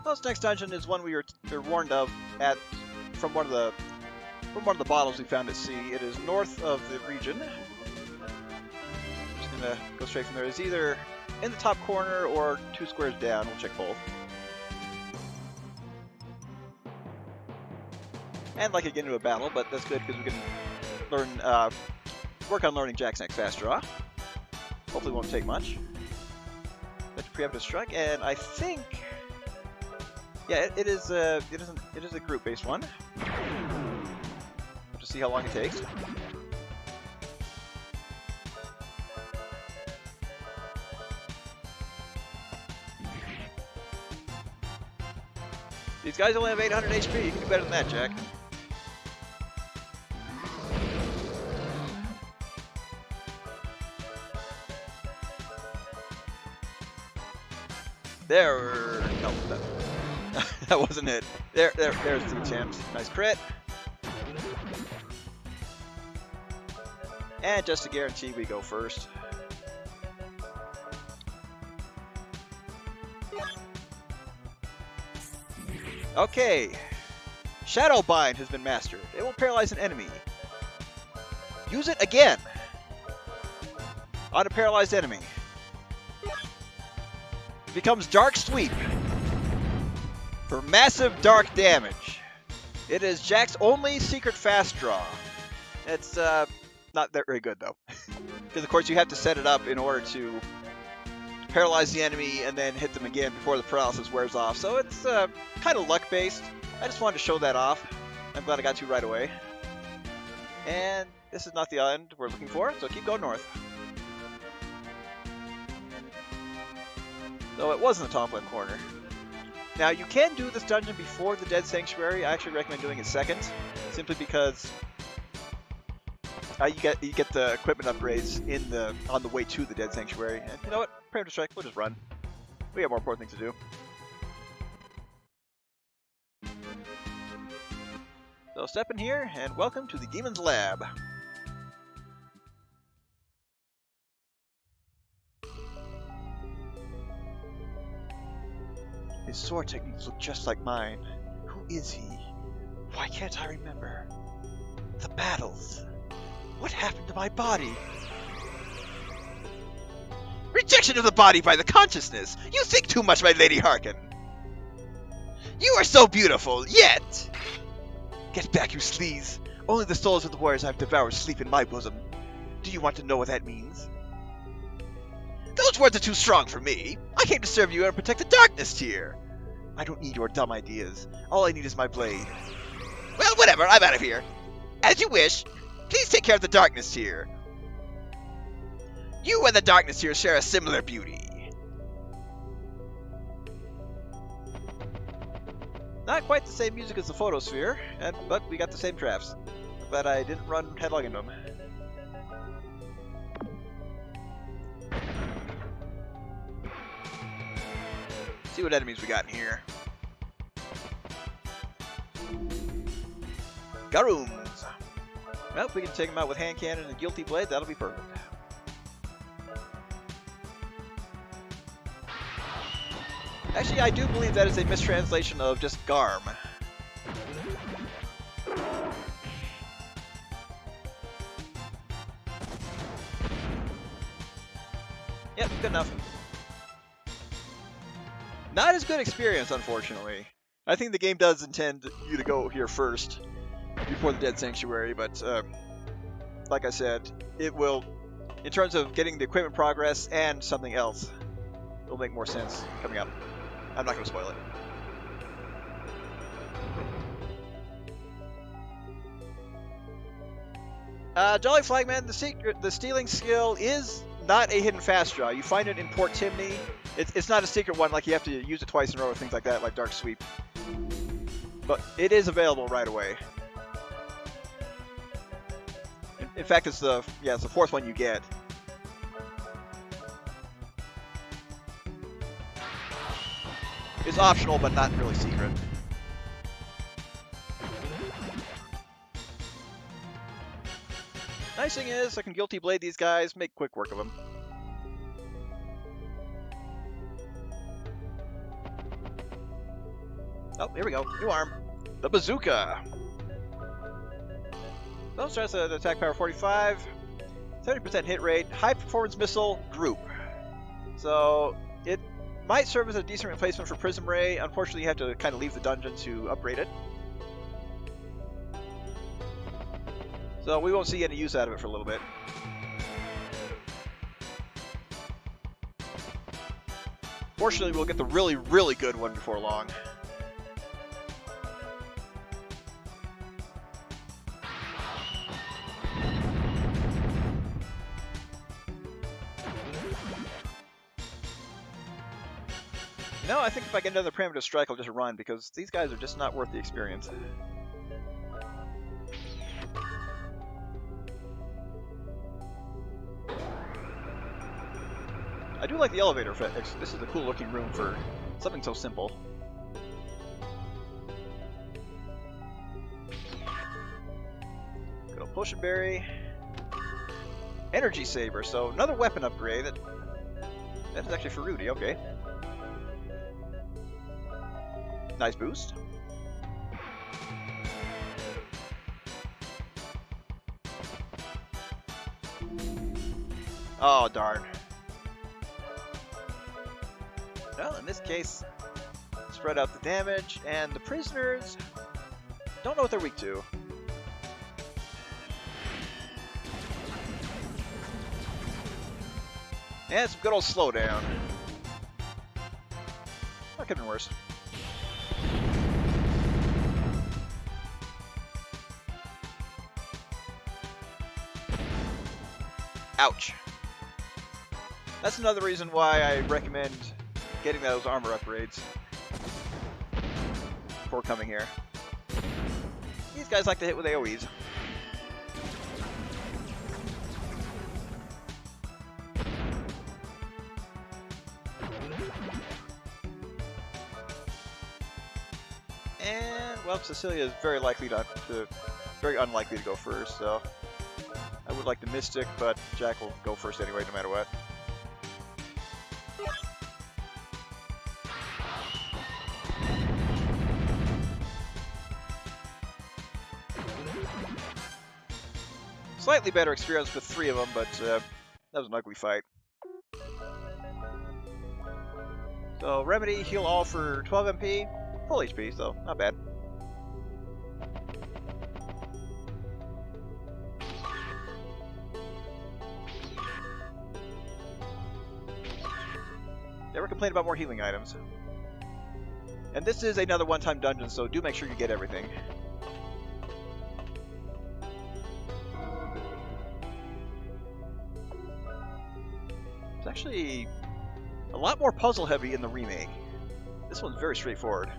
Well, this next dungeon is one we were warned of from one of the bottles we found at sea. It is north of the region. I'm just gonna go straight from there. It's either in the top corner or 2 squares down. We'll check both. And like to get into a battle, but that's good because we can work on learning Jack's next fast draw. Hopefully, it won't take much. Let's preemptive strike, and I think, yeah, it is a group-based one. We'll just see how long it takes. These guys only have 800 HP. You can do better than that, Jack. There, no, that wasn't it. There's the attempt. Nice crit. And just to guarantee, we go first. Okay. Shadow Bind has been mastered. It will paralyze an enemy. Use it again on a paralyzed enemy. It becomes Dark Sweep for massive dark damage. It is Jack's only secret fast draw. It's not that very good though, because of course you have to set it up in order to paralyze the enemy and then hit them again before the paralysis wears off. So it's kind of luck based. I just wanted to show that off. I'm glad I got to right away. And this is not the end we're looking for, so keep going north. So it was in the top left corner. Now you can do this dungeon before the Dead Sanctuary. I actually recommend doing it second, simply because you get the equipment upgrades on the way to the Dead Sanctuary. And you know what? Preemptive strike. We'll just run. We have more important things to do. So step in here, and welcome to the Demon's Lab. His sword techniques look just like mine. Who is he? Why can't I remember? The battles. What happened to my body? Rejection of the body by the consciousness! You think too much, my Lady Hearken! You are so beautiful, yet! Get back, you sleaze! Only the souls of the warriors I've devoured sleep in my bosom. Do you want to know what that means? Those words are too strong for me. I came to serve you and protect the darkness tier. I don't need your dumb ideas. All I need is my blade. Well, whatever, I'm out of here. As you wish. Please take care of the darkness tier. You and the darkness tier share a similar beauty. Not quite the same music as the photosphere, but we got the same traps. But I didn't run headlong into them. See what enemies we got in here. Garooms. Well, if we can take them out with hand cannon and guilty blade, that'll be perfect. Actually, I do believe that is a mistranslation of just Garm. Yep, good enough. Not as good experience, unfortunately. I think the game does intend you to go here first before the Dead Sanctuary, but like I said, it will, in terms of getting the equipment progress and something else, it'll make more sense coming up. I'm not going to spoil it. Jolly Flagman, the stealing skill is not a hidden fast draw. You find it in Port Timney. It's not a secret one, like you have to use it twice in a row or things like that, like Dark Sweep. But it is available right away. In fact, it's the fourth one you get. It's optional, but not really secret. Nice thing is, I can guilty blade these guys, make quick work of them. Oh, here we go. New arm. The bazooka. So starts at attack power 45, 70% hit rate, high performance missile group. So it might serve as a decent replacement for Prism Ray. Unfortunately, you have to kind of leave the dungeon to upgrade it. So we won't see any use out of it for a little bit. Fortunately, we'll get the really, really good one before long. No, I think if I get another primitive strike, I'll just run, because these guys are just not worth the experience. I do like the elevator effect. This is a cool looking room for something so simple. Good old Potion Berry. Energy Saber, so another weapon upgrade. That is actually for Rudy, okay. Nice boost. Oh, darn. Well, in this case, spread out the damage, and the prisoners don't know what they're weak to. And some good old slowdown. That could have been worse. Ouch. That's another reason why I recommend getting those armor upgrades before coming here. These guys like to hit with AoEs. And, well, Cecilia is very unlikely to go first, so I would like the Mystic, but Jack will go first anyway, no matter what. Slightly better experience with 3 of them, but that was an ugly fight. So, Remedy, heal all for 12 MP, full HP, so not bad. Never complain about more healing items. And this is another one-time dungeon, so do make sure you get everything. It's actually a lot more puzzle-heavy in the remake. This one's very straightforward.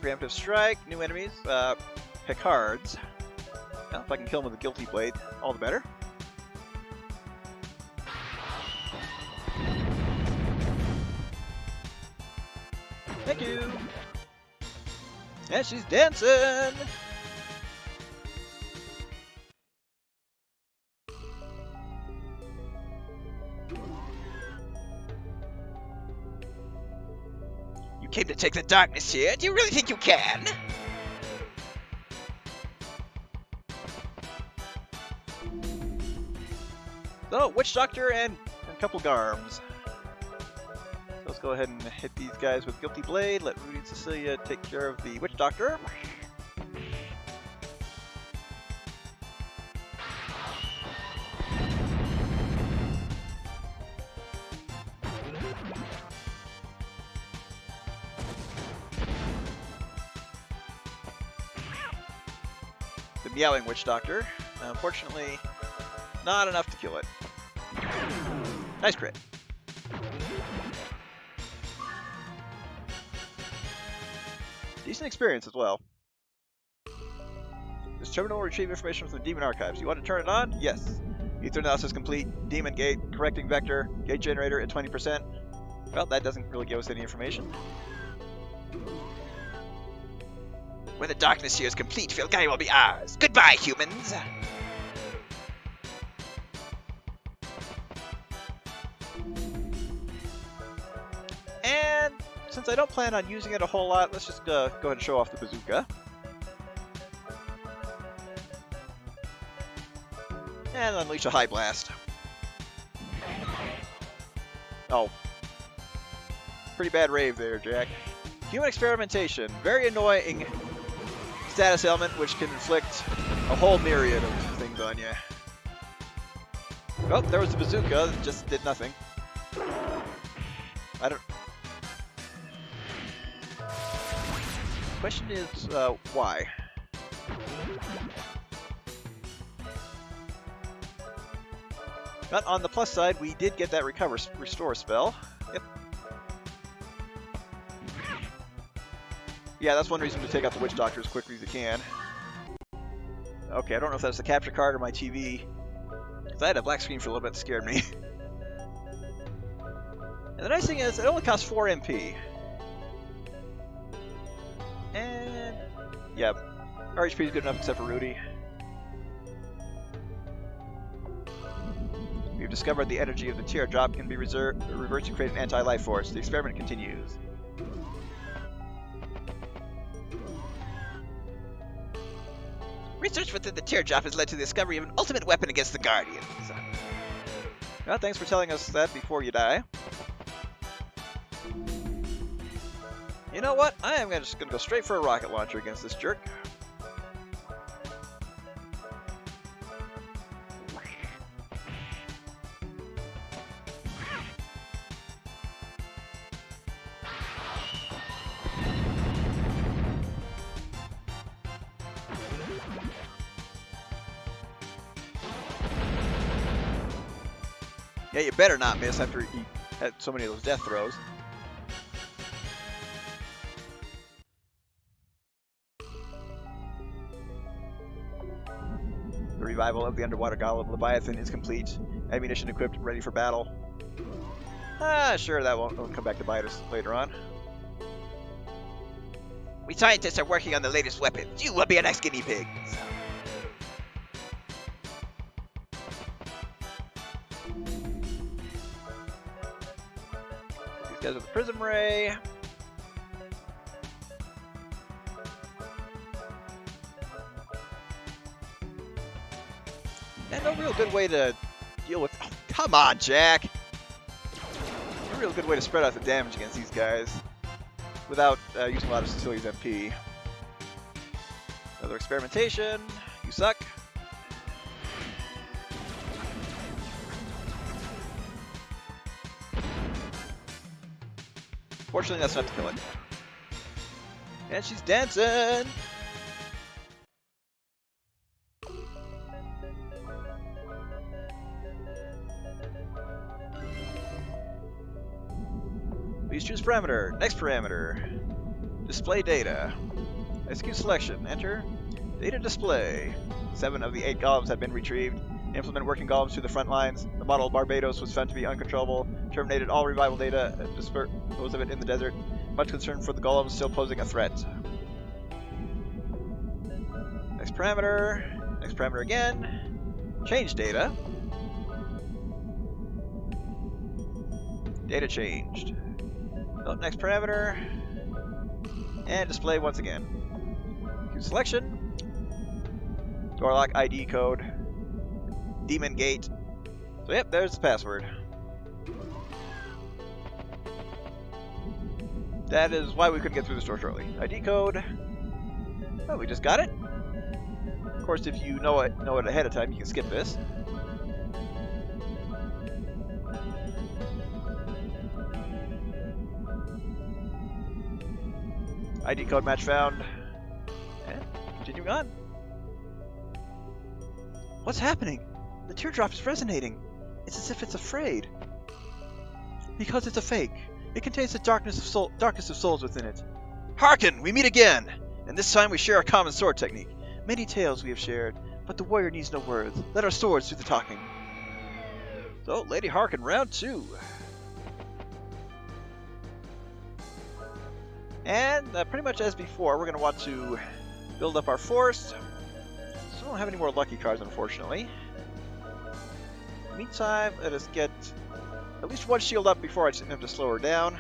Preemptive strike, new enemies, Picards. Now, if I can kill them with a Guilty Blade, all the better. Thank you! And she's dancing! You came to take the darkness here? Do you really think you can? So, Witch Doctor and a couple Garms. So let's go ahead and hit these guys with Guilty Blade. Let Rudy and Cecilia take care of the Witch Doctor. The Meowing Witch Doctor. Unfortunately, not enough to kill it. Nice crit. Decent experience as well. This terminal will retrieve information from the Demon Archives. You want to turn it on? Yes. Ether analysis complete. Demon gate, correcting vector, gate generator at 20%. Well, that doesn't really give us any information. When the darkness here is complete, Filgai will be ours. Goodbye, humans! And since I don't plan on using it a whole lot, let's just go ahead and show off the bazooka. And unleash a high blast. Oh. Pretty bad rave there, Jack. Human experimentation. Very annoying status element which can inflict a whole myriad of things on you. Oh, there was the bazooka that just did nothing. I don't... Question is, why? But on the plus side, we did get that restore spell. Yep. Yeah, that's one reason to take out the Witch Doctor as quickly as you can. Okay, I don't know if that's the capture card or my TV. Because I had a black screen for a little bit that scared me. And the nice thing is, it only costs 4 MP. And... yeah, our HP is good enough except for Rudy. We've discovered the energy of the teardrop can be reversed to create an anti-life force. The experiment continues. Research within the teardrop has led to the discovery of an ultimate weapon against the Guardians. Well, thanks for telling us that before you die. You know what? I am just going to go straight for a rocket launcher against this jerk. Yeah, you better not miss after he had so many of those death throws. The revival of the underwater golem Leviathan is complete. Ammunition equipped, ready for battle. Ah, sure, that won't come back to bite us later on. We scientists are working on the latest weapons. You will be our next guinea pigs. These guys with the prism ray. And no real good way to deal with... Oh, come on, Jack! No real good way to spread out the damage against these guys without using a lot of Cecilia's MP. Another experimentation. You suck. Fortunately, that's enough to kill it. And she's dancing! Please choose parameter. Next parameter. Display data. Execute selection. Enter. Data display. 7 of the 8 golems have been retrieved. Implement working golems to the front lines. The model Barbados was found to be uncontrollable. Terminated all revival data and dispersed most of it in the desert. Much concern for the golems still posing a threat. Next parameter. Next parameter again. Change data. Data changed. Oh, next parameter. And display once again. Use selection. Door lock ID code. Demon gate. So yep, there's the password. That is why we couldn't get through the store shortly. ID code. Oh, we just got it. Of course, if you know it ahead of time, you can skip this. ID code match found. And continuing on. What's happening? The teardrop is resonating. It's as if it's afraid. Because it's a fake. It contains the darkness of souls within it. Hearken! We meet again! And this time we share a common sword technique. Many tales we have shared, but the warrior needs no words. Let our swords do the talking. So, Lady Harkin, round 2. And pretty much as before, we're going to want to build up our force. So we don't have any more lucky cards, unfortunately. In the meantime, let us get at least one shield up before I have to slow her down.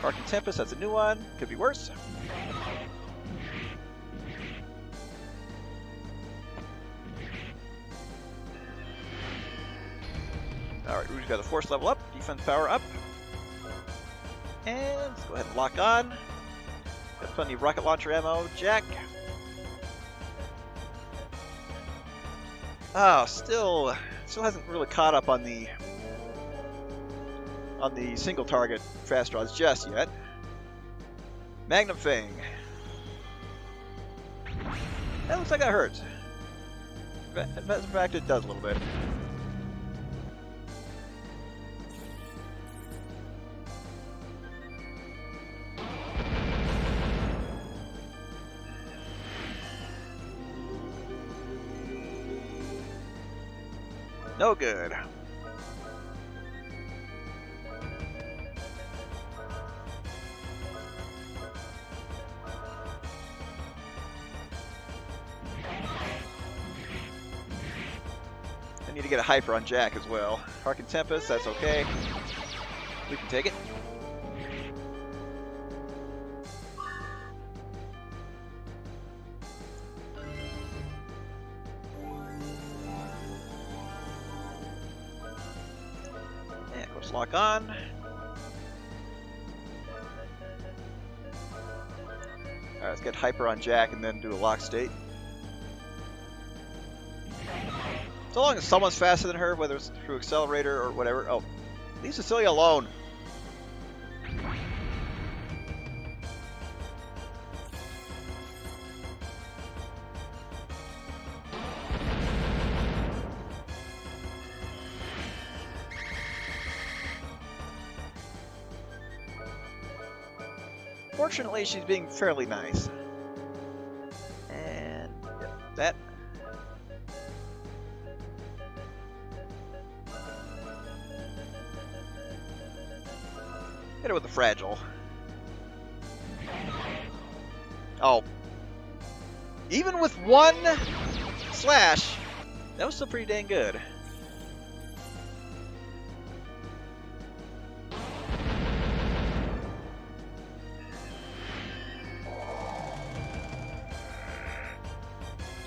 Harkin Tempest, that's a new one. Could be worse. Alright, we've got the force level up, defense power up. And let's go ahead and lock on. Got plenty of rocket launcher ammo, Jack. Oh, still hasn't really caught up on the single target fast draws just yet. Magnum Fang. That looks like that hurts. In fact, it does a little bit. No good. I need to get a hyper on Jack as well. Harkin Tempest, that's okay. We can take it. And of course, lock on. Alright, let's get hyper on Jack and then do a lock state. So long as someone's faster than her, whether it's through accelerator or whatever. Oh, leave Cecilia alone. Fortunately, she's being fairly nice. And yep, that. Hit her with the fragile. Oh. Even with one slash, that was still pretty dang good.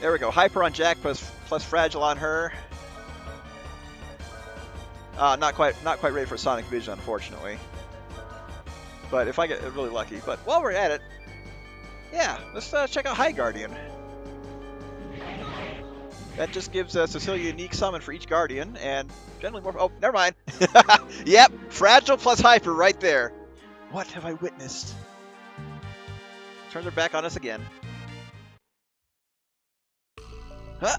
There we go. Hyper on Jack plus fragile on her. Not quite ready for Sonic Vision, unfortunately. But if I get really lucky. But while we're at it, yeah, let's check out High Guardian. That just gives Cecilia a unique summon for each Guardian, and generally more. Oh, never mind. Yep, fragile plus hyper right there. What have I witnessed? Turns her back on us again. Huh?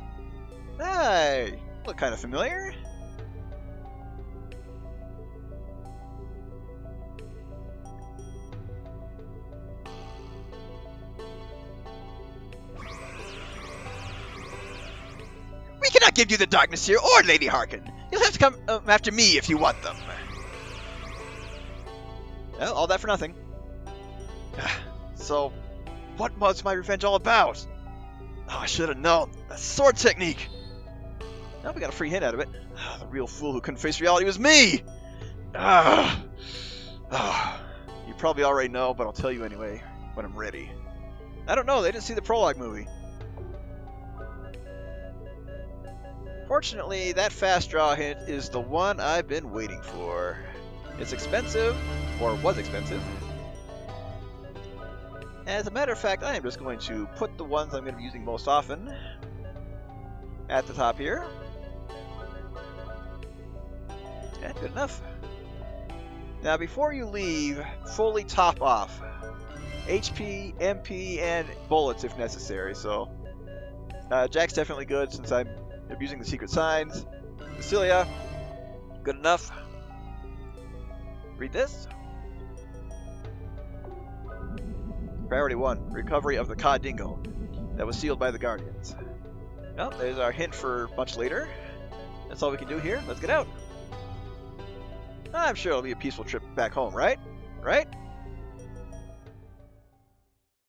Hey, look kind of familiar. We cannot give you the darkness here, or Lady Harkin. You'll have to come after me if you want them. Well, all that for nothing. So, what was my revenge all about? Oh, I should have known. That sword technique. Now we got a free hint out of it. The real fool who couldn't face reality was me. You probably already know, but I'll tell you anyway when I'm ready. I don't know. They didn't see the prologue movie. Fortunately, that fast draw hint is the one I've been waiting for. It's expensive, or was expensive. As a matter of fact, I am just going to put the ones I'm going to be using most often at the top here. And good enough. Now, before you leave, fully top off. HP, MP, and bullets if necessary. So, Jack's definitely good since I'm abusing the secret signs. Cecilia, good enough. Read this. Priority 1, recovery of the Cod Dingo that was sealed by the Guardians. Well, there's our hint for much later. That's all we can do here. Let's get out. I'm sure it'll be a peaceful trip back home, right? Right?